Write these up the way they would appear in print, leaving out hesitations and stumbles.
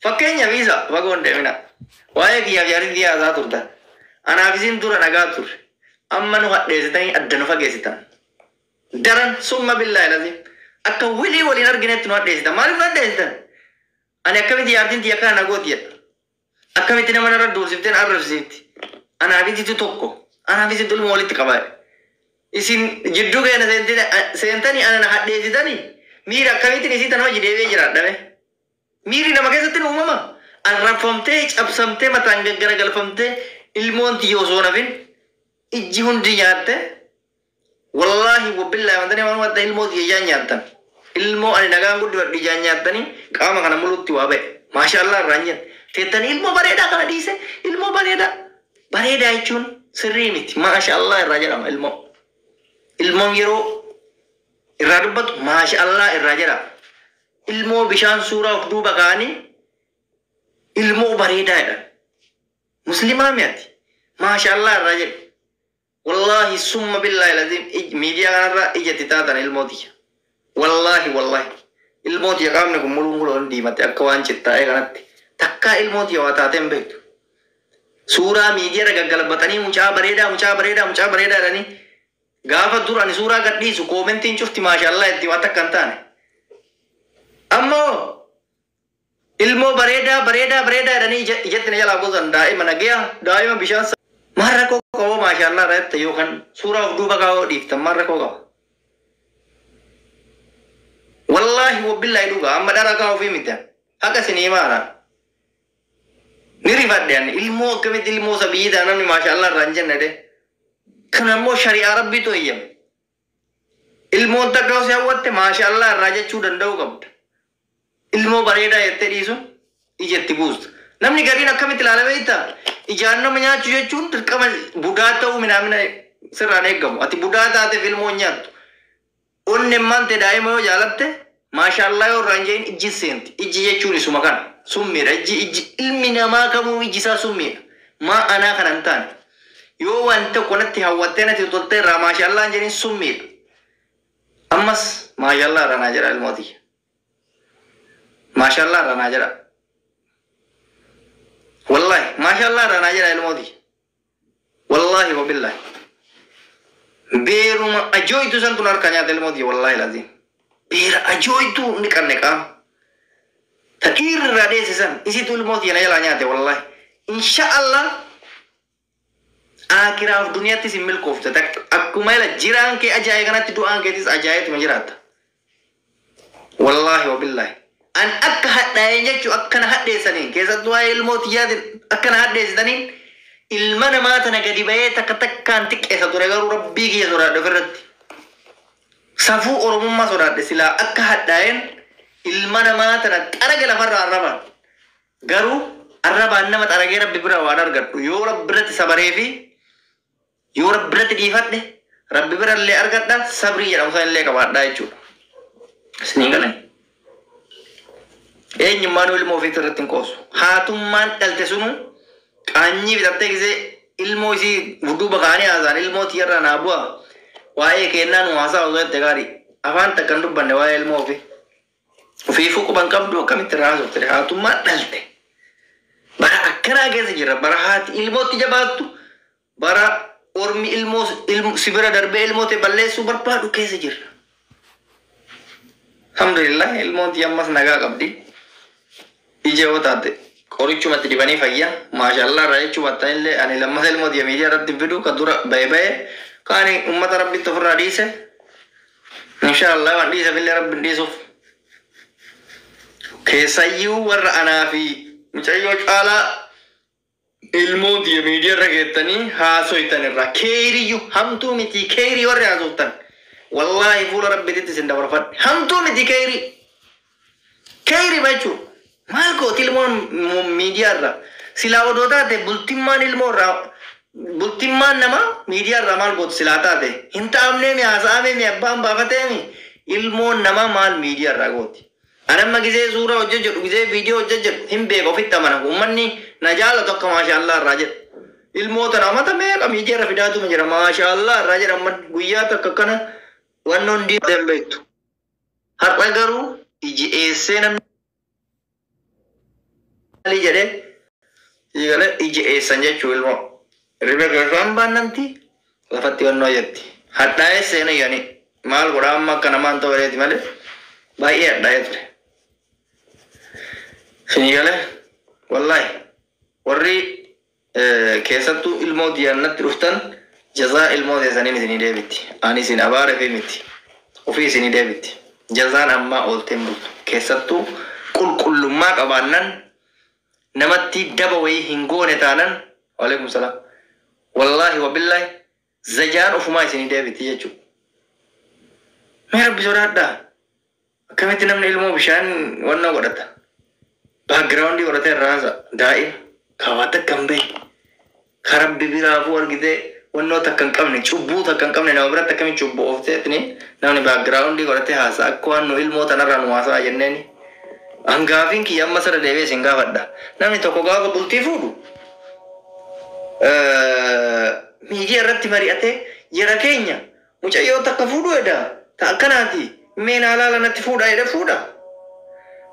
Fakkeenya visa wagoon deemina. Waa'ee kiyyaaf yaarin diyaa isaa turtan. Anaaf isin dura nagaa turre. Amma nu hadheessitanii adda nu fageessitan. Daran summa billaahi lazim. Akka wilii waliin arginetti nu hadheessitan. Maaliif nu hadheessitan? Ani akkamitti yaartiin xiyya kana nagooti jedha. Akkamitti nama narra dursifteen arrabsiifti. Anaaf isitu tokko. Anaaf isitu ilma walitti qabaa. Isin jidduu keenya seentanii ana hadheessitanii miira akkamittiin isiitan hojii deebi'ee jiraadhame. Miiri nama keessatti uumama. Arrabfamtee cabsamtee mataan gaggaragalfamtee ilmoon xiyya osoo nafin ijji hundi nyaatte. Wallaahi wabbillaahi wantanii waan wadda ilmoo xiyya nyaattan. Ilmoo ani nagaan guddifadhu ijaan nyaattanii qaama kana mulutti waa ba'e. Maashaallah irraan jenna. Teettanii ilmoo bareedaa kana dhiise ilmoo bareedaa. Bareedaa jechuun sirrii miti. Maashaallah irraa jedhama ilmoo. Ilmoon yeroo irraa dubbatu maashaallah irraa jedhama. Ilmoo bishaan suuraa of duuba kaanii ilmoo bareedaa jedha. Muslimaa mi'ati. Maashaallah irraa jedhu. Wallaahi summa billaahi lazim miidiyaa kanarraa ijatti taatan ilmootiya. Wallaahi wallaahi. Ilmootiya qaamni kun muluun diimate akka waan cittaa'ee kanatti. Takkaa ilmootiya waa taateen beektu. Suuraa miidiyaa gaggalbatanii mucaa bareedaa jedhanii gaafa dur ani suuraa gadhiisu koomentiin cufti maashaallah itti waan takka hin taane. Ammoo ilmoo bareedaa jedhanii ijatti na jalaa gosan daa'ima nageeyaa daa'ima bishaan maal rakkoo qaba maashaallah irratti yookaan suuraa of duuba kaa'oo dhiiftan maal rakkoo qaba. Wallaahi wabbillaahi dhugaa amma dharaa kaa'uu fi miti haqa sinii maara. Ni rifadhe ilmoo akkamitti ilmoo sabiyyii namni maashaallah irraan jenne de. Kan ammoo shari'aa rabbiitu eeyyame. Ilmoon takka osoo hawwatte maashaallah irraa jechuu danda'u qabda. Ilmoo bareedaa jettee dhiisu ijatti buusta. Namni gariin akkamitti ilaalamee itti ijaan nama nyaachuu jechuun dirqama budaa ta'uu minaamina sirraan eeggamu. Ati budaa taateef ilmoo nyaattu. Onni maante daa'ima yoo jaalatte maashaallah yoo irraan jeen ijji seenti. Ijji jechuun isuma kana. Summiidha. Ijji ilmi namaa kamuu ijji isaa summiidha. Maa anaa kana hin taane. Yoo waan tokko natti hawwattee natti toltee irraa maashaallah jedhin summiidha. Ammas maashaallah irraa naa jedha ilmootii. Maashaallah irraa naa jedha. Wallaahi maashaallah irraa naa jedha ilmootii. Wallaahi wabillaahi. Beeruma ajooytu santu harka nyaata ilmootii wallaahi laziim. Beera ajooytu ni qabne qaama. Takiirri irraa dheessisan isitu ilmootii na jalaa nyaate wallaahi. Inshaallah. Akhiraaf duniyaatti si milkoofte akkuma ila jiraan kee ajaa'ee kanatti du'aan keetis ajaa'ibatuma jiraata. Wallaahi wabillaahi. An akka hadhaa'een jechuun akkana hadheessaniin keessattuu waa'ee ilmootiyyaati akkana hadheessitaniin ilma namaa tana gadi ba'ee takkaan xiqqeessa ture garuu rabbii kiyya sodaadhe ofirratti. Safuu oromummaa sodaadhe silaa akka hadhaa'een ilma namaa tana xaraga lafarraa arraban. Garuu arrabaan nama xaragee rabbi bira waan argadhu yoo rabbi biratti sabaree fi yoo rabbi biratti dhiifadhe rabbi bira illee argadha sabrii jedhamu san illee qabaadhaa jechuudha. Isinii galee. Eenyummaan ilmoo ofii irratti hin qoosu. Haatummaan dhalte sunu qaanyii bitattee gisee ilmoo isii duuba kaanii haasaan ilmoo tiyyarraa naa bu'a. Waa'ee kennaa nu haasaa osoo jette gaarii. Afaan takkan dubbanne waa'ee ilmoo ofii. Ofiifuu quban qabdu akkamitti irraa haasofte haatummaan dhalte. Bara akkanaa keessa jira. Bara haati ilmootti jabaattu. Bara ormi ilmoo sibira darbee ilmootti balleessuu barbaadu keessa jira. Alhamdulillah ilmooti ammas nagaa qabdi. Ija yoo taate qorichumatti dibanii fayyaa. Maashaallah irraa jechuu battan illee ani lammata ilmooti miidiyaa irratti fidu kan dura ba'ee kaani uummata rabbitti ofirraa dhiise. Inshaallah waan dhiiseef illee rabbi dhiisuuf. Keessayyuu warra anaa fi mucayyoo caalaa ilmooti miidiyaa irra geettanii haasoytan irraa keeriyyuu hamtuu miti keerii warri haasoftan. Wallaahi fuula rabbititti isin dabarfadhe hamtuu miti keerii. Keerii bachuu maal gooti ilmoon miidiyaa irraa silaa odoo taate bultimmaan ilmoo irraa bultimmaan namaa miidiyaa irraa maal gooti silaa taate hin taa'amnee mi haasa'amee mi abbaan baafatee mi ilmoon namaa maal miidiyaa irraa gooti. Anamma gisee suuraa hojjetu gisee viidiyoo hojjetu hin beeku ofitti amana uummanni na jaalatu akka maashaallah irraa jedha. Ilmoota namata meeqa miidiyaa irra fidaatuma jira maashaallah irraa jedha amma guyyaa takka akkana wannoon diimaa beektu. Har'a garuu iji eessee namni Ali jade igale ije sanje chulmo ribe garam bananti lafatti onno yetti haddae sene yani mal goramma kanaman to reti male bai haddae tre finigale wallahi warri kesatu ilmo diyanat ruftan jaza ilmo de sanini sini debiti ani sin abare fi miti ofi sini debiti jazaan amma oltembu kesatu kullummaa qabaannan namatti daba way hingoone taanan waalaikum salaam wallahi wa billahi zajaan ofumaa isinii deebiti jechu mee rabbi sodaadha akkamitti namni ilmoo bishaan wanna godhata backgroundi godhata irraasa daa'im kaawwata kan bahe karabbi biraafuu argite wannoo takkan qabne cubbuu takkan qabne nama biratti akkamitti cubbuu oofteetini namni backgroundi godhate haasa akka wannu ilmoo tanarraa nu haasaa jenneeni angafin ki amma sara dewe singa fadda namni tokko gaafa bultii fuudhu miidiyaa irratti mari'ate jira keenya mucayyoo takka fuudhu edha ta akkanaati meen halaala natti fuudha edha fuudha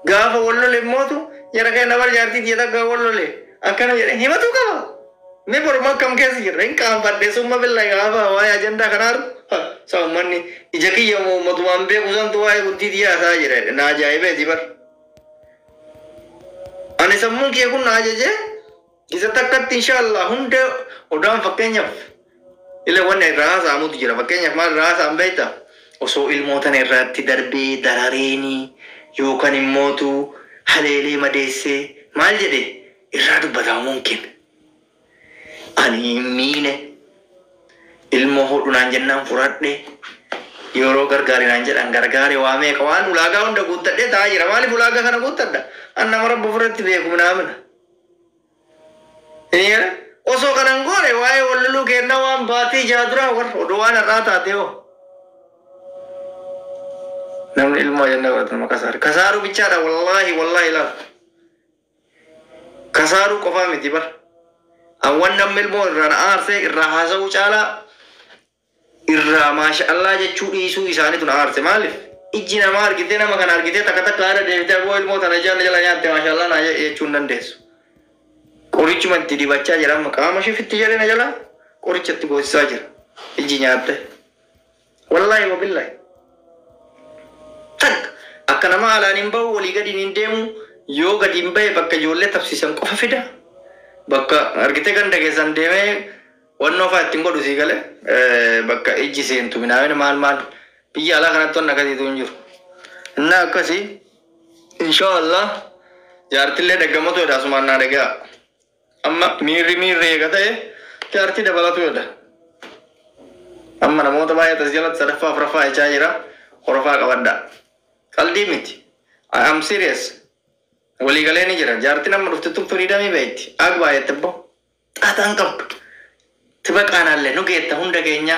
gaafa wallole mootu jira keenya bar jaartii jira gaafa wallole akkana jedhe himatu qaba me borma kam keessa jirra hin qaanfadhe summa billahi gaafa waa'ee ajandaa kanaaru saummanni ija kiyya mootummaan beeku santu waa'ee bultii diyaasaa jira na ajaa'ibeeti bar ani sammun kiya kun ajaje isa takkat inshallah hunde odam fakkeenya ile wanne raasa amut jira fakkeenya mal raasa ambeita oso ilmotan irratti darbe darareeni yokan immotu halele madesse mal jede irradu bada mungkin ani mine ilmo hodunan jennan furadde yoro gargarinan jedhan gargare waame kawan ulaga hunda guttadde taajira mali ulaga kana guttadda anna marabbu furatti beeku naamna oso kanan gore wae wallulu kenna wan baati jadura war odwana rata teo nam ilmu janna wat makasar kasaru bicara wallahi la kasaru qofa miti bar awan nam ilmu ran arse irra ucala irra masha Allah jechu isu isani tun arse malif ijina mar gite nama kan argite takata kara devita go ilmu tanajan jala nyaate masha Allah na jechun nandes Korich manti di baca jalan makam masih fit jalan aja lah. Korich itu bos saja. Ijinya ada. Wallahi wabillahi. Tak. Akan nama ala nimbau waliga di nindemu yoga dimbai bakka jolle tafsisan kofa fida. Bakka argite kan dagesan deme one of I think do sigale bakka iji sen tu minawen mal piya ala kana ton nakati tunjur. Na kasi insyaallah jartille dagamoto da sumanna daga. amma mirre gatae charti dabalatu yoda amma namoota baay'ee tasjalat sadaffaa afraffaa echaa jira horofaa qabadda qalbii miti I am serious walii galee ni jira jaarti nama dhuftettu firiidamii beeyti ag baay'eette bo xaaxaan qabdu tiba qaanaallee nu geetta hunda keenya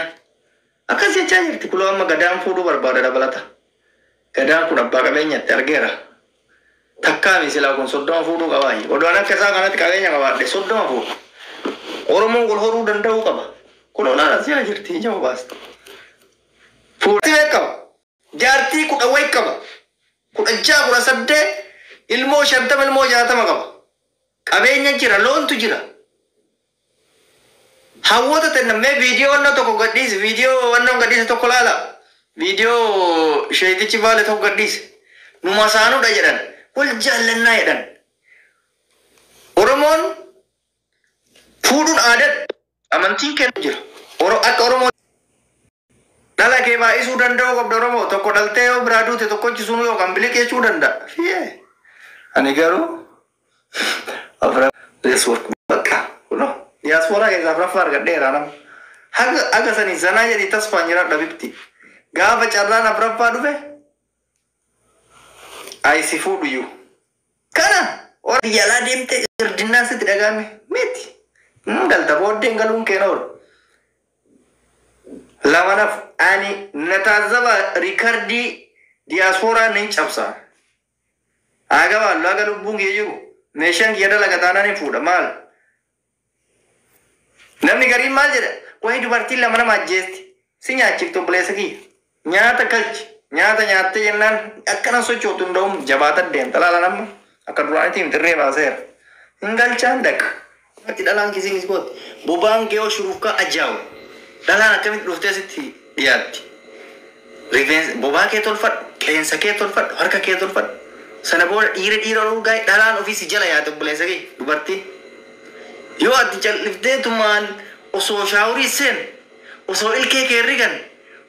akkas jechaa jirti kuloo amma gadaan fuudhuu barbaada dabalata gadaan kun abbaa qabeenyatti argeera Takami sila kun soddoma fuudhuu qabaayi odaan akka isaa kanatti qabeenya qabaadhe soddoma fuudhu oromoon gol horuu danda'uu qaba kun olaanaa si'a jirti ija baasta fuudhati beekama jaartii kudha wayi qaba kudha ja'a kudha saddeet ilmoo shantama ilmoo jaatama qaba qabeenya jira loontu jira hawwata tennamee viidiyoo wanna tokko gadhiise viidiyoo wanna gadhiise tokko laala viidiyoo sheetichi baale tokko gadhiise numa saanudha jedhan wal jaalannaa jedhan oromoon fuudhuun aadaa amantiin kennu jira akka oromoo dhala kee baay'isuu danda'u qabda oromoo tokko dhaltee yoo biraa duute tokkochi sunuu yookaan biliqeechuu danda'a fiye ani garuu let's work bakka kuno diaspora keessaa afraffaa argadheera nama haga sanii zanaa jedhii tasfaan jiraadha bifti gaafa carraan afraffaa dhufe Aisi fuudhu iyyuu kana warri jalaa deemte irdinaan sitti dhagaame miti galta booddeen galuun keena oolu lamanaaf ani nataazaba riikardii diiyaaspooraa nin cabsaa agabaa laga lubbuun kee jiru meeshaan kiyya dalaga taanaan hin fuudha maal namni gariin maal jedha wayii dubartiin lama nama ajjeesti si nyaachiftu obboleessa kiyya nyaata galchi nyaata nyaatte jennaan akkana sochootu hunda'um jabaata deemta laala namma akka duraanitiin dirree baaseera Ngalchaan dhaqa. Ati dhalaan kisiin ispooti. Bobaan kee shuruufkaa ajaa'ibu. Dhalaan akkamitti dhuftee sitti dhiyaatti. Rifeensa bobaa kee tolfadhu, qeensa kee tolfadhu, harka kee tolfadhu. Sana booda dhiira urgaa dhalaan ofii si jala yaate obboleessa kee dubartii. Yoo ati cal'ifteetumaan osoo shaawurii seen osoo ilkee kee rigan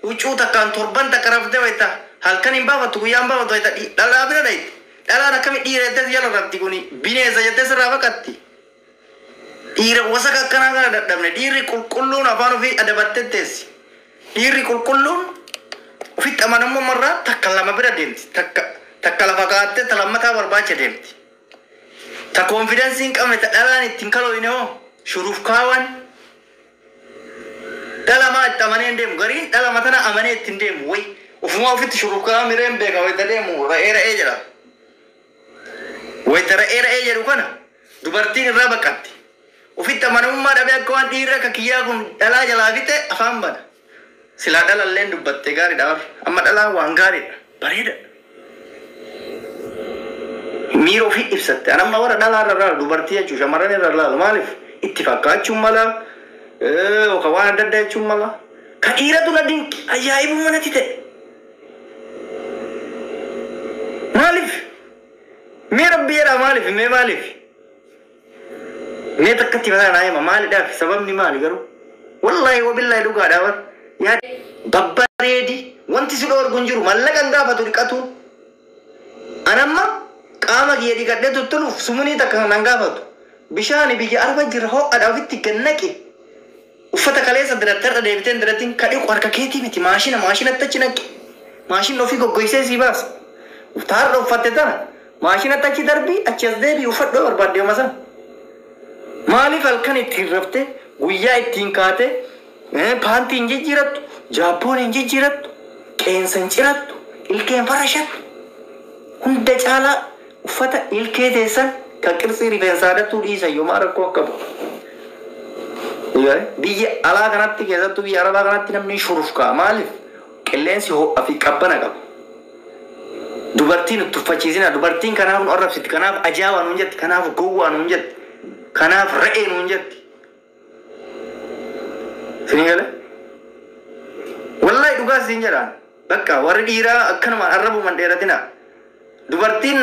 huccuu takkaan torban takka raftee wayita halkan hin baafattu guyyaan baafatu wayita dhalaa bira dhayite. Dhalaan akkamitti dhiira jettee jala rafti kuni bineensa jettee sirraa baqatti. Dhiira wasaka akkanaa kana dadhabne dhiirri qulqulluun afaan ofii adabattee teessi. Dhiirri qulqulluun ofitti amanamuu marraa takka lama bira deemti. Takka lafa kaattee ta lammataa barbaacha deemti. Ta konfidensiin qabne ta dhalaan ittiin kalooyine hoo shuruufkaawwan dhalamaa itti amanee hin deemu gariin dhalama tana amanee ittiin deemu way ofumaa ofitti shuruufkaawwan mireen beeka wayita deemu ra'ee jedha. Wayita ra'ee jedhu kana dubartiin irraa baqatti. Ofitti amanamummaa dhabee akka waan dhiirri akka kiyyaa kun dhalaa jalaa fixe afaan bana. Silaa dhalalleen dubbattee gaariidha amma dhalaan waan gaariidha bareeda. Miira ofii ibsatte anamma warra dhalaa irraa dubartii jechuun shamarran irraa laalu maaliif itti fakkaachuun mala yookaan waan adda addaa jechuun mala ka dhiiratu na dinqi ajaa'ibu manatti ta'e maaliif mee rabbi jedhaa maaliif mee maaliif mee takkatti mataa naa hima maalidhaaf sababni maali garuu wallaahi wabillaahi dhugaadhaa war yaad babbareedi wanti si dhoorgu hin jiru mallaqan gaafatu dhiqatu anamma qaama kiyya dhiqadhee tuttuluuf sumunii takka nan gaafatu bishaani biyya arba jirra ho'adha ofitti gannaqe uffata kaleessa dirattarra deebiteen dirattiin kadhiqu harka keetii miti maashinatti achi naqe maashinni ofii goggoysee sii baasa taarra uffatte tana maashinatti achi darbii achi as deebii uffadhoo barbaaddeema sana maaliif halkan ittiin rafte guyyaa ittiin kaate paantii hin jijjiirattu jaabboon hin jijjiirattu qeensa hin cirattu ilkeen farashattu hunda caalaa uffata ilkee teessan kan qirxii rifeensaadhattuu dhiisa yoomaa rakkoo qabu. Biyya alaa kanatti keessattuu biyya arabaa kanatti namni shuruufkaa maaliif qilleensi ho'a fi qabbana qaba. Dubartiin itti uffachiisina dubartiin kanaaf nu arrabsiti kanaaf ajaa'ibaa nuun jetti kanaaf gowwaa nuun jetti kanaaf re'ee nuun jetti. Sinii galee wallaahi dhugaa siin jedhaan bakka warri dhiiraa akkanumaan arrabuman dheeratina. Dubartiin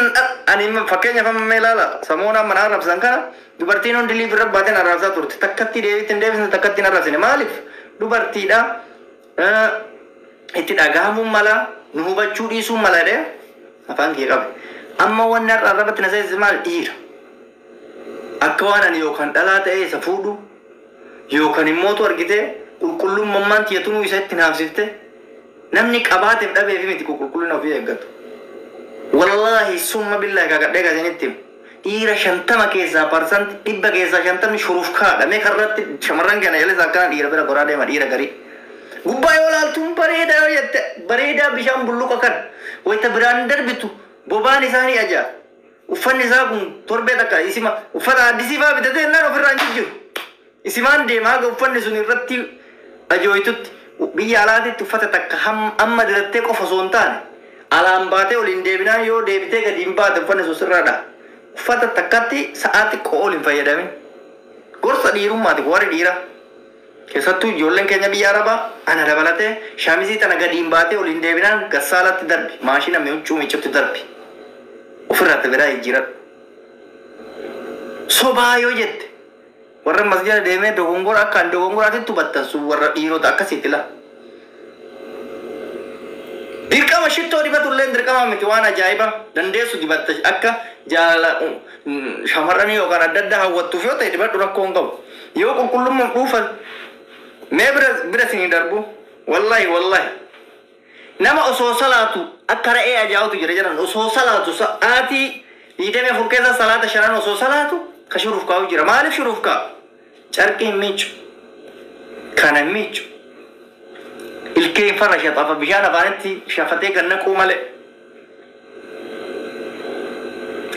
ani fakkeenyaaf amma ilaala samoonaan mana arrabsan kana dubartiin hundi liif irra baateen arrabsaa turte takkatti deebitiin deebisne takkatti hin arrabsine maaliif dubartiidha itti dhagahamuun mala nu hubachuu dhiisuun mala dee afaan kee qabe amma wanni har'a arrabatti na seessise maal dhiira akka waan ani yookaan dhalaa ta'ee isa fuudhu yookaan immootu argite qulqullummaan tiyatunuu isa itti naafsifte namni qabaateef dhabeefi miti qulqullina ofii eeggatu. Wallahi summa billahi kakadhee gasinitti dhiira 50 keessaa parsantii 100 keessaa 50 shuruufkaadha mee karratti shamarran kana yaalisa akkana dhiira bira goraa deema dhiira garii gubbaa yoo laaltuun bareedaa yoo jette bareedaa bishaan bulluqa kan wayita biraan darbitu bobaan isaanii ajaa uffanni isaa kun torbee takka isima uffata addisiifaa bitatee naan ofirraan jijjiru isimaan deemaa ga uffanni sun irratti ajooytutti biyya alaatitti uffata takka amma dirattee qofa osoo hin taane alaan baatee waliin deebinaan yoo deebitee gadi hin baate uffanni sun sirraadha. Uffata takkatti sa'aatti qo'ool hin fayyadamin. Gorsa dhiirummaati warri dhiira. Keessattuu ijoolleen keenya biyya arabaa ana dabalatee shaamizii tana gadi hin baatee waliin deebinaan gassaalatti darbi maashina mi'uccuu miiccutti darbi. Ofirratti biraa jijjiiradhu. Sobaa yoo jette warra masjida deemee dogongora akkaan dogongoraatitti hubattansu warra dhiirota akkasitti laa. Dirqama shittoo dibatullee dirqama miti waan ajaa'iba dandeessu dibatta akka jaalala shamarranii yookaan adda addaa hawwattuuf yoo ta'e dibadhu rakkoo hin qabu. Yoo qulqullummaan dhuufan mee bira sinii darbu wallahi nama osoo salaatu akka ra'ee ajaa'utu jira jedhan osoo salaatu sa'aatii 24 keessa salaata shanan osoo salaatu ka shuruufkaa'u jira maaliif shuruufkaa'u carqii hin miicu kana hin miicu. Ilkeen farra shaxafa bishaan afaanitti shafatee gannaquu malee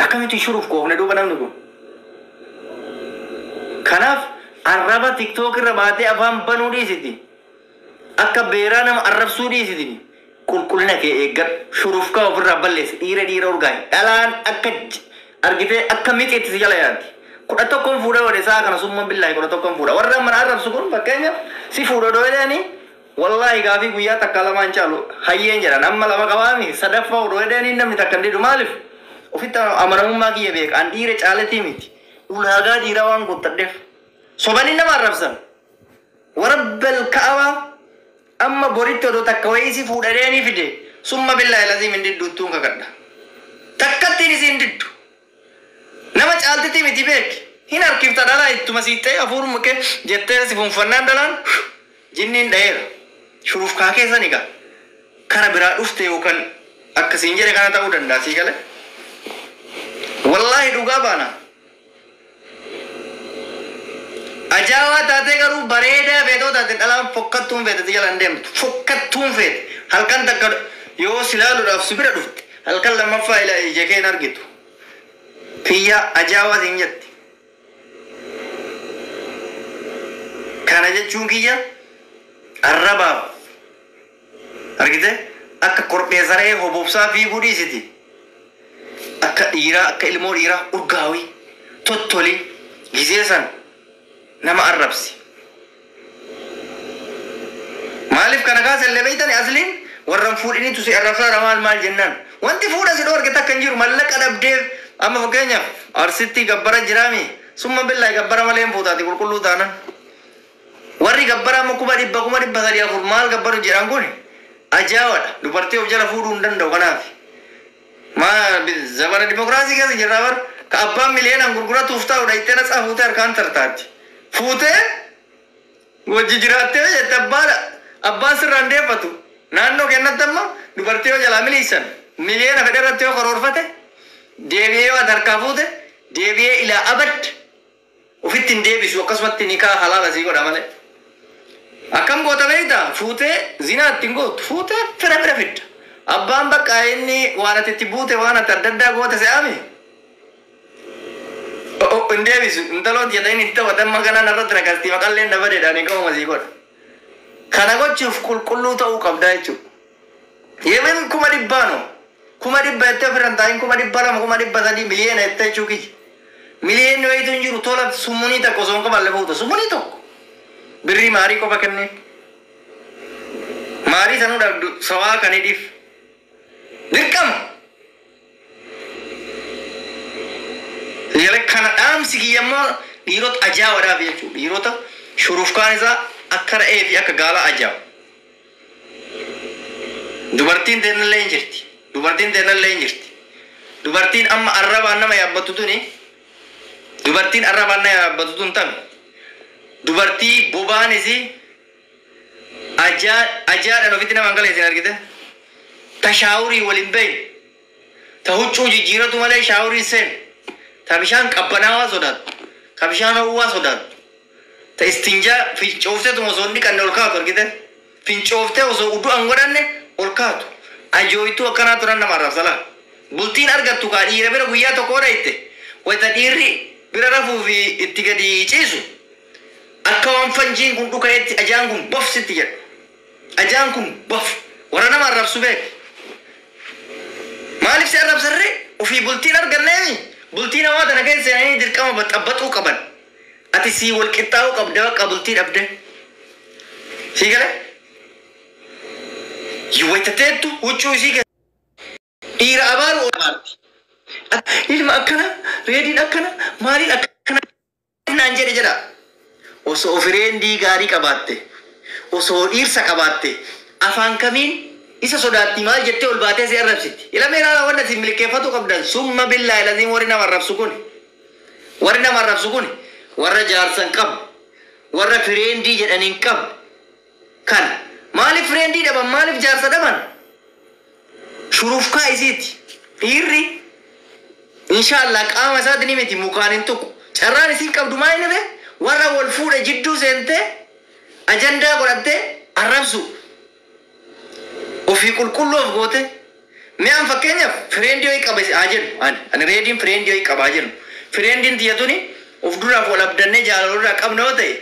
akkamitti shuruuf koofne duuba namni kun kanaaf arraba tiktook irra baatee afaan banuu dhiisiti akka beeraa nama arrabsuu dhiisiti qulqullina kee eeggadhu shuruuf kaa ofirraa balleessi dhiira urgaa'i dhalaan akka argitee akka mixiitti si jala yaaddi kudha tokkoon fuudha wade saa kana summa billahi kudha tokkoon fuudha warra mana arrabsu kun fakkeenyaaf si fuudha dhoedani wallahi gaafii guyyaa takka lamaan caalu hayyeen jedhan amma lama qabaami sadaffaa dhoedani namni takka ndidu maalif ofitti amanamummaa kiyya beeka an dhiire caaletii miti ulaagaa dhiiraa waan guuttadheef sobanii nama arrabsan warabbal ka'aba amma boritti odoo takka wayii si fuudhadheeni fide summa billahi laziim indidduuttuun kakadha takkattiin isiin diddu nama caaltiti miti beeki hin harkifta dhalaa ittuma siixee afuuruma kee jettee si funfannaan dhalaan jinniin dhayeera shuruuf kaa keessan egaa kana biraa dhufte yookaan akkasiin jedhe kana ta'uu danda'a sii galee wallahi dhugaa baana ajaa'aa taatee garuu bareedaa feetoo taate dhalaan fokkattuun feete si jalaan deemtu fokkattuun feete halkan takka yoo silaaluudhaaf si bira dhufte halkan lammaffaa ila ija kee hin argitu kiyya ajaa'aa siin jetti kana jechuun kiyya arrabaaf argite akka korphee saree hobobsaa fiiguu dhiisiti akka dhiiraa akka ilmoo dhiiraa urgaawii tottolii gizee san nama arrabsi maaliif kana kaasan lebeeytani asliin warran fuudhiniitu si arrabsaa maal jennaan wanti fuudha si dhoorge takka hin jiru mallaqa dhabdeef amma fakkeenyaaf arsitti gabbara jiraami summa billahi gabbara malee hin fuutaati qulqulluu taanan warri gabbara amma kuma dhibba sadii afur maal gabbaru jedhan kun ajaawadha dubartii of jala fuudhuu hin danda'u kanaaf zabana dimokiraasii keessa jirra bar ka abbaan miliyoonaan gurguratuuf ta'udha itti natsaa fuutee harkaan tartaatti fuutee wajji jiraattee jette abbaan sirraan deeffatu naannoo kennatti amma dubartii yoo jalaa miliisan miliyoona fedhe irratti yoo karoorfate deebi'ee yoo harkaa fuute deebi'ee ilaa abad ofitti hin deebisu akkasumatti nikaa halaala sii godha malee akkam goota beekta fuutee zinaatti hin gootu fuutee fira bira fidda abbaan bakka inni waan ati itti buute waan ati adda addaa goote se'ami hin deebisu intaloot jedha inni itti taphatan maganaan irratti rakastii maqallee dabadeedhaan hin qabama sii godha kana gochuuf qulqulluu ta'uu qabdaa jechuudha yemen kuma dhibbaano kuma dhibba jettee ofirran taa'in kuma dhibba lama kuma dhibba sadii miliyoona jettee jechuu kiyya miliyoonni wayitu hin jiru tola summunii tokko osoo hin qaballe fuuta summunii tokko birrii maarii qofa kennee maarii sanuu dhabdu sawaa kan hidhiif dirqama kana dhaamsi kiyyammoo dhiirota ajaa'ibaadhaaf jechuudha dhiirota shuruufkaan isaa akka ra'ee fi akka gaalaa ajaa'iba dubartiin teennallee hin jirti dubartiin amma arrabaan nama yaabbattu tuni dubartiin arrabaan nama yaabbattu tun tami dubartii bobaanisi ajaadhaan ofitti nama hanqala isin argite ta shaawurii waliin bahin ta huccuu jijjiiratu malee shaawurii seen ta bishaan qabbanaawaa sodaatu ka bishaan hawwaa sodaatu ta istinjaa fincoofteetuma osoo inni qanne ol kaatu argite fincooftee osoo uduu an godhanne ol kaatu ajooytuu akkanaa turan nama arrabsalaa bultiin argattu kaa dhiira bira guyyaa tokko odhayte wayta dhiirri bira rafuu fi itti gadi ciisu akka waan fanjiin kun dhuka'etti ajaan kun bof sitti jedha ajaan kun bof warra nama arrabsu beek maaliif si arrabsarre ofii bultiin arganneemi bultiin hamaa tana keessa seenanii dirqama baxabbaxuu qaban ati sii wal qixxaa'uu qabde bakka bultii dhabde sii gale yuwaytateettu huccuu isii dhiira abaaru abaarti ilma akkana reediin akkana maaliin akkana naan jedha osoo fireendii gaarii qabaatte osoo dhiirsa qabaatte afaan kamiin isa sodaatti maal jettee ol baatee si arrabsitti ilama ilaala wanta si milkeeffatu qabdan summa billaahi laziim warri nama arrabsu kun warra jaarsan qabu warra fireendii jedhaniin qabu kan maaliif fireendii dhaban maaliif jaarsa dhaban shuruufkaa isiiti dhiirri inshaallah qaama isaati ni miti mukaan hin tuqu carraan isiin qabdu maa inni bee warra wal fuudhe jidduu seentee ajandaa godhattee arrabsu ofii qulqulloof goote mi'aan fakkeenyaaf fireendii ho'i qaba haa jennu ani reediin fireendii ho'i qaba haa jennu firendiin tiyyatuni of duraaf wal abdannee jaalalurraa qabna yoo ta'e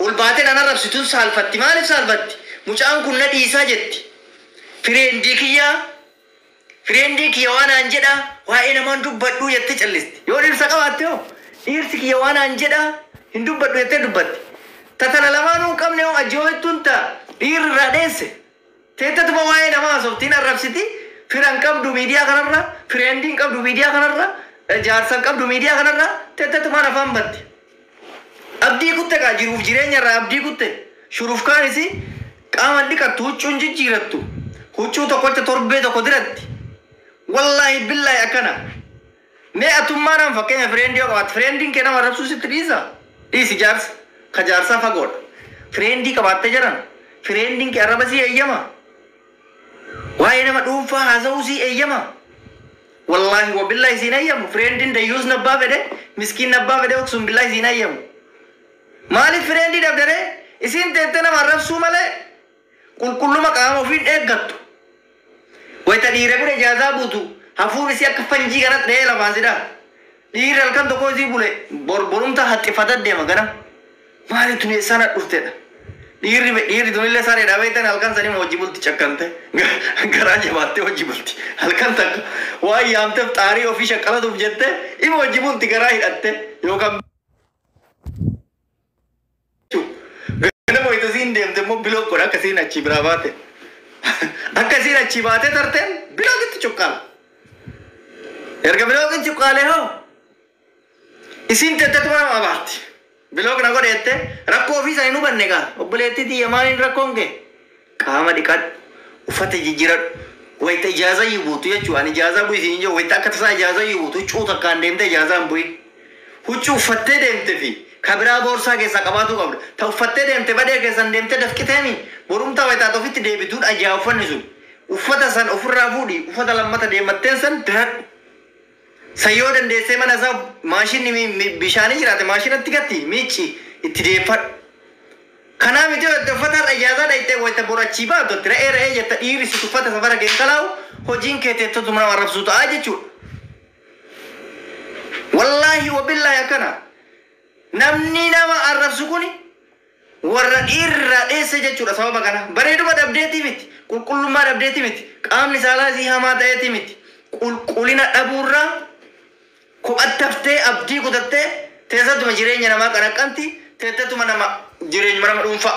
ol baatee nan arrabsituun saalfatti maaliif saalfatti mucaan kun na dhiisaa jetti firendii kiyya waan aan jedha waa'ee namaan dubbadhuu jettee callisti yoo dhirsa qabaatte yoo dhiirsi kiyya waan aan jedha hin dubbadhu jettee dubbatti. Tatana lamaanuu qabne hoo ajoo'ettuun ta'a dhiirri irraa dheesse. Teettatuma waa'ee namaa haasoftiin arrabsiti firan qabdu miidiyaa kanarra fireendiin qabdu miidiyaa kanarra jaarsan qabdu miidiyaa kanarra teettatumaan afaan batti. Abdii kutte kaa jiruuf jireenya irraa abdii kutte shuruuf kaanisi qaaman dhiqattu huccuun jijjiirattu huccuu tokkocha torbee tokko diratti. Wallahi billahi akkana. Mee atummaanaan fakkeenya fireendi yoo qabaate fireendiin kee nama arrabsuu sitti dhiisa. Dhiisi jaarsa ka jaarsaa fagoodha. Fireendi qabaattee jiran fireendiin kee arraba sii eeyyama. Waa'ee nama dhuunfaa haasa'uu sii eeyyama. Wallahi wa billahi siin eeyyamu fireendiin dayyuus nabbaa fedhe miskiin nabbaa fedhe oksuun billahi siin eeyyamu. Maaliif fireendii dabdaree isiin teettee nama arrabsuu malee qulqulluma qaama ofiin eeggattu. Wayita dhiira gure ijaazaa buutu hafuun isii akka fanjii kanatti dhahee lafaan sidhaa. Dhiirri halkan tokko isii bule borumta haxxifata deema ganam. Maalitu meessaan dhufteedha. Dhiirri tunillee saree dhabeetan halkan sanii hojii bulti cakkante. Garaa jabaattee hojii bulti. Halkan takka waan yaamteef xaarii ofii shaqqalatuuf jette ima hojii bulti garaa hidhatte yookaan ganama wayita siin deemte immoo biloo godha akkasiin achi biraa baate. Akkasiin achi baatee tarteen biloogitti cuqqaala. Erga biloogin cuqqaalee hoo isiin teettatuma nama abaarti. Biloog na godheette rakkoo ofii isaanii nu banne gaa obboleettii xiyya maaliin rakkoon kee qaama dhiqadhu uffata jijjiiradhu wayita ijaazaa yibuutu jechuudha. Ani ijaazaa bu'ii siin jiru wayita akka tasaa ijaazaa yibuutu huccuu takkaan deemte ijaazaa hin bu'in. Huccuu uffattee deemte fi kabiraa boorsaa keessaa qabaatu qabda. Ta uffattee deemte badee keessan deemte dafqiteemi borumtaa wayitaat ofitti deebituun ajaa uffanni sun. Uffata san ofirraa fuudhi uffata lammata deematteen san diradhu. Sayyoo dandeessee mana isaa maashinni bishaanii jiraate maashinatti gatti miicci itti deeffadhu. Kanaa miti uffata har'a ijaazaa dhayitee wayita borachii baatu itti re'ee jetta dhiirri si uffata safara kee kalaa'u hojiin kee teettotu nama arrabsuu ta'a jechuudha. Wallaahi wabillahi akkana namni nama arrabsu kuni warra dhiirraa dheesse jechuudha sababa kana. Bareeduma dhabdeetii miti qulqullummaa dhabdeetii miti qaamni saalaa isii hamaa ta'eetii miti qulqullina dhabuurraa kophatti haftee abdii kutattee teessatuma jireenya namaa qanaqqanti teettatuma nama jireenyuma nama dhuunfaa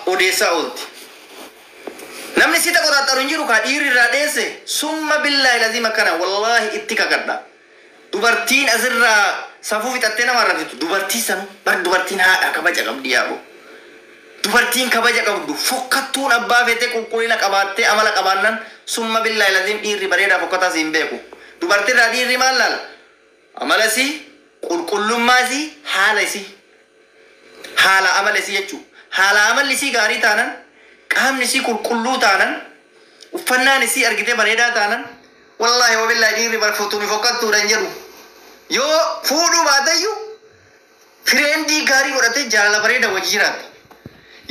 odeessaa oolti. Namni si qoxaxaru hin jiru kaa dhiirri irraa dheesse summa billaahi laziim akkana wallaahi itti kakadha. Dubartiin asirraa safuu fixattee nama arrabsitu dubartii sanu bar dubartiin haadha kabaja qabdi yaa'u. Dubartiin kabaja qabdu fokkattuun abbaa feetee qulqullina qabaattee amala qabaannan summa billaahi laziim dhiirri bareedaa fokkataa siin beeku. Dubartiirraa dhiirri maal laala? Amala isii qulqullummaa isii haala isii haala amala isii jechuudha. Haala amalli isii gaarii taanan qaamni isii qulqulluu taanan uffannaan isii argitee bareedaa taanan wallaahi wabillahi dhiirri barfuutuun fokkattuudhaan jedhu. Yoo fuudhuu baatayyuu fireendii gaarii godhatee jaalala bareeda wajji jiraata.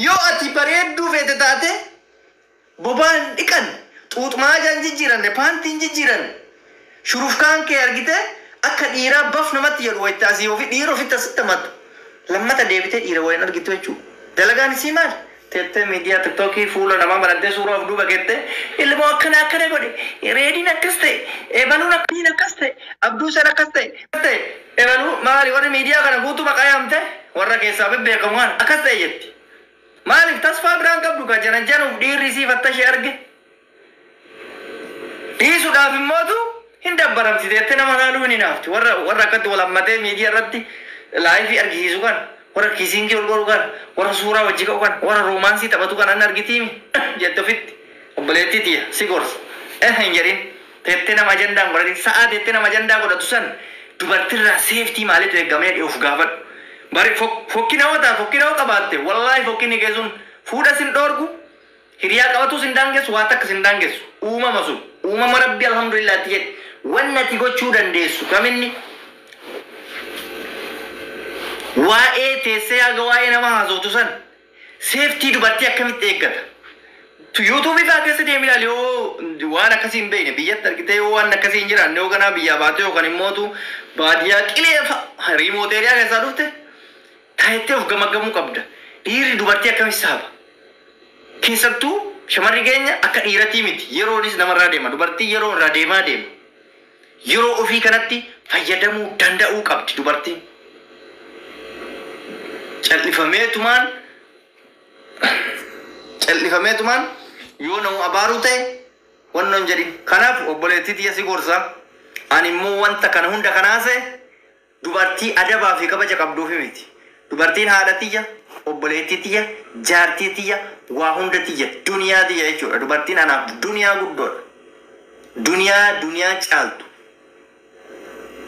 Yoo ati bareedduu feete taate bobaan dhiqan xuuxmaa jaan jijjiiranne paantiin jijjiiranne shurufkaan kee argite akka dhiiraa baf namatti jedhu wayita asii ofii dhiira ofitti asitti hamatu lammata deebitee dhiira wayin argitu jechuudha. Dalagaan isii maal? Teettee miidiyaa tiktookii fuula namaa banattee suuraa of duuba geette ilmoo akkana godhe reediin akkas ta'e ebaluun akkasiin akkas ta'e abduusan akkas ta'e ebaluu maali warri miidiyaa kana guutuu maqaa yaamte warra keessaa bebbeekamuun akkas ta'e jetti. Maaliif tasfaa biraan qabdu ka januuf dhiirri isii fattashee arge dhiisuudhaaf immootu hin dabbaramsiteette nama laaluu hin hinaafti warra akkatti wal hammatee miidiyaa irratti laayifii argisiisu kan warra kiisiingii ol godhu kan warra suuraa wajji ka'u kan warra roomaansii taphatu kan an argitiimi jette ofitti obboleettii tiyya si gorsa hin jedhin teettee nama ajandaan godhati sa'aa teettee nama ajandaa godhatu san dubartirraa seeftii maaliitu eeggamee dhi'uuf gaafadhu. Bari fokkina wataa fokkina qabaatte wallaahi fokkinni keessuun fuudha sin dhoorgu hiriyaa qabatu sin daangessu waa takka sin daangessu uumama sun uumama rabbi alhamdulillahi jedhe wannati gochuu dandeessu kaminni waa'ee teessee haga waa'ee nama haasoftu san seeftii dubartii akkamitti eeggata. Yuutuubii fa'aa keessa deemi ilaali yoo waan akkasii hin beekne biyyatti argitee yoo waan akkasii hin jiraanne yoo ganaa biyyaa baate yookaan immootu baadiyyaa qilee riimooteeriyaa keessaa dhufte taayittee of gamagamuu qabda. Dhiirri dubartii akkamitti saaba? Keessattuu shamarri keenya akka dhiiratii miti yeroonis namarraa deema dubartii yeroo irraa deemaa deema. Yeroo ofii kanatti fayyadamuu danda'uu qabdi dubartiin. callifameetumaan yoo namu abaaruu ta'e wannan jedhin kanaaf obboleettii tiyya si gorsa ani immoo wanta kana hunda kanaase dubartii adabaa fi kabaja qabduufi miti dubartiin haadha tiyya obboleettii tiyya jaartii tiyya waa hunda tiyya duniyaa tiyya jechuudha dubartiin anaaf duniyaa guddoodha duniyaa caaltu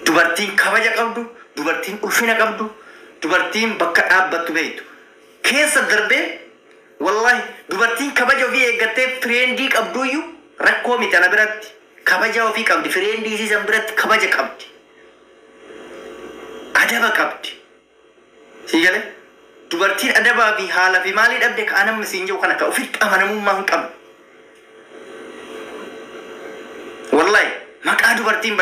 dubartiin kabaja qabdu dubartiin ulfina qabdu dubartiin bakka dhaabbattu beektu keessa darbee wallahi dubartiin kabaja ofii eeggattee fireendii qabduyyuu rakkoo miti ana biratti kabaja ofii qabdi fireendii isiisan biratti kabaja qabdi adaba qabdi siigale dubartiin adabaa fi haala fi maalii dhabde ka anam siin jiru kana ka ofitti amanamummaa hin qabne wallahi maqaa dubartiin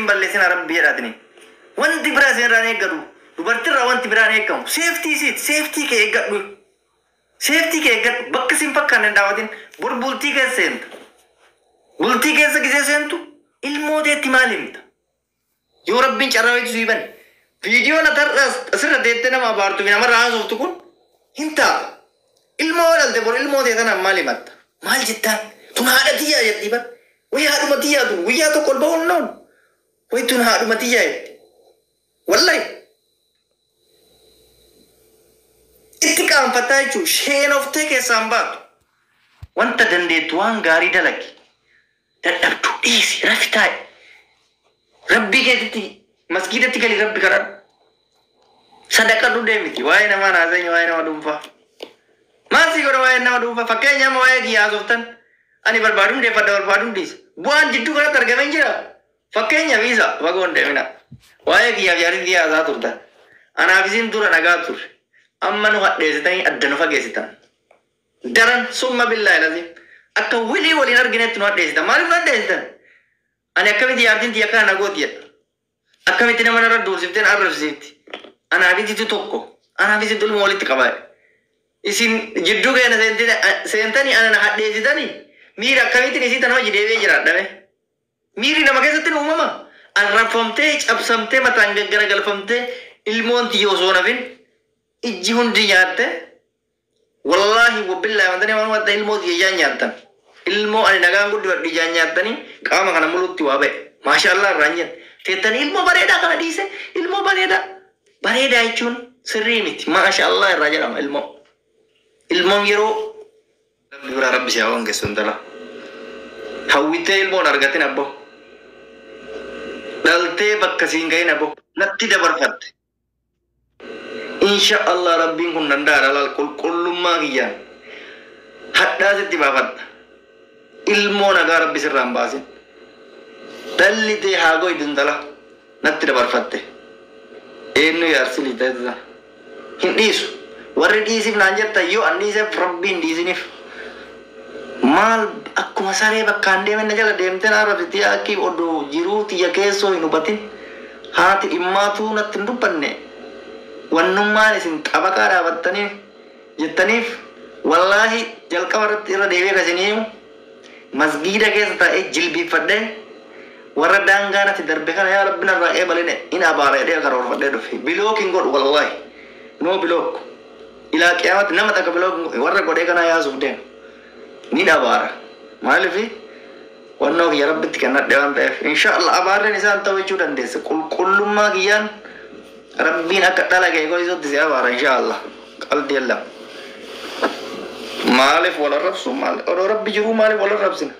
balleessina rabbi jedhaatini wanti biraa isin irraan eeggatu dubartirraa wanti biraan eeggamu seeftii kee eeggadhu bakka isin fakkaanne hin daawatin bor bultii keessa seentu bultii keessa gisee seentu ilmooteetti maal himta yoo rabbiin carraa waytu sii bane viidiyoon asirra deettee nama abaartu fi nama raasoftu kun hin ta'a ilmoo dhalte bor ilmootee tanaan maal himatta maal jettaan tun haadha tiyyaa jetti bar way haadhuma tiyyaa tun guyyaa tokko ol ba'uun noon way tun haadhuma tiyyaa jetti wallahi itti qaanfataa jechuun sheenoftee keessaan baatu wanta dandeettu waan gaarii dalagi dadhabdu dhiisi rafi taa'e rabbii keetitti masgiidatti gali rabbi kadhadhu sadaqadhu deemiti waa'ee namaa naasanya waa'ee nama dhuunfaa maal si godha waa'ee nama dhuunfaa fakkeenya amma waa'ee kiyyaa haasoftan ani barbaaduun deeffadha barbaaduun dhiisa bu'aan jidduu kanatti argameen jira fakkeenya viisa wagoon deemina waa'ee kiyyaaf yaarin kiyyaa haasaa turtan anaaf isin dura nagaa turre amma nu hadheessitanii adda nu fageessitan daran summa billaahi lazim akka wilii waliin arginetti nu hadheessitan maaliif nu hadheessitan ani akkamitti yaartiin tiyya kana nagooti jedha akkamitti nama narra dursifteen arrabsiifti anaafisitu tokko anaafisitu ilma walitti qabaa'e isin jidduu keena seentanii ana na hadheessitanii miira akkamittiin isii tan hojii deebi'ee jiraadhame miirri nama keessatti nu uumama arrabfamtee cabsamtee mataan gaggaragalfamtee ilmoon tiyya osoo nafin ijji hundi nyaatte wallahi wabillahi wantani waan wanta ilmoo tiyya nyaattan ilmoo ani nagaan guddifadhu ijaan nyaattanii qaama kana mulutti waa ba'e maashaallah irraan jenna teettanii ilmoo bareedaa kana dhiise ilmoo bareedaa jechuun sirrii miti maashaallah irraa jedhama ilmoon yeroo rabbi biraa rabbi siyaa waan geessuun dala hawwitee ilmoon argatin abbo dhaltee bakka siin gahin abbo natti dabarfatte insha Allah rabbiin kun danda'a dhalal qulqullummaa kiyyaan hadhaa sitti baafadha ilmoo nagaa rabbi sirraan baasin dallitee haa goydun dala natti dabarfatte eenyu yaarsilii ta'eessa hin dhiisu warri dhiisiif naan jettan yoo an dhiiseef rabbiin dhiisiniif maal akkuma saree bakkaan deemenne jala deemteen arrabsitii akkii odoo jiruu tiyya keessoo hin hubatin haati dhimmaatuu natti hin dubbanne wannummaan isin qabaqaa dhaabattaniif jettaniif wallaahi jalqaba irratti irra deebi'ee kasiniimu masgiida keessa taa'ee jilbiifadhee warra daangaa natti darbe kana yaa rabbi narraa eebaline in abaara jedhee karoorfadhee dhufe bilookin godhu wallaahi noo bilook ilaa qiyaamatti nama takka bilook warra godhee kana yaasuuf deema ni abaara maalifi wannoo kiyya rabbitti kennadhe waan ta'eef insha Allah abaarreen isaan ta'uu jechuu dandeessa qulqullummaa kiyyaan rabbiin akka dhalage goisutti si abaara insha Allah qalbii Allah maaliif wal arrabsu maaliif odoo rabbi jiruu maaliif wal arrabsina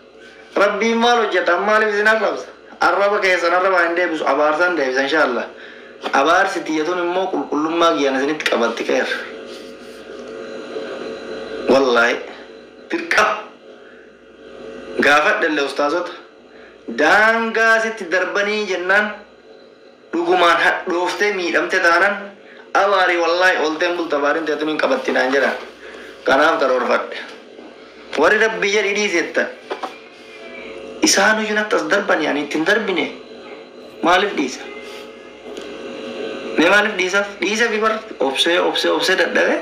rabbiin maal hojjeta maaliif isin arrabsa arraba keessan arrabaa hin deebisu abaarsan deebisa insha Allah abaarsi tiyyatuun immoo qulqullummaa kiyyaan isinitti qabatti keer wallahi tirqa gaafadhalle ustaazota daangaa sitti darbanii jennaan dhugumaan hadhooftee miidhamte taanan abaarii wallahi olteen bulta baariin teetun hin qabattinaan jedhan kanaaf karoorfadhe warri rabbi jedhi dhiisettan isaan iyyuu natti as darbanii ani ittiin darbine maaliif dhiisa mee maaliif dhiisaaf dhiisa fi bar obsee dadhabe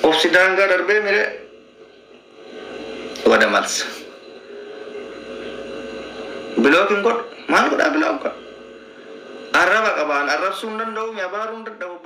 obsi daangaa darbee mire wada malsa bilookin godhu maal godhaa bilook godha arraba qaban arrabsuun danda'u mi abaaruu danda'u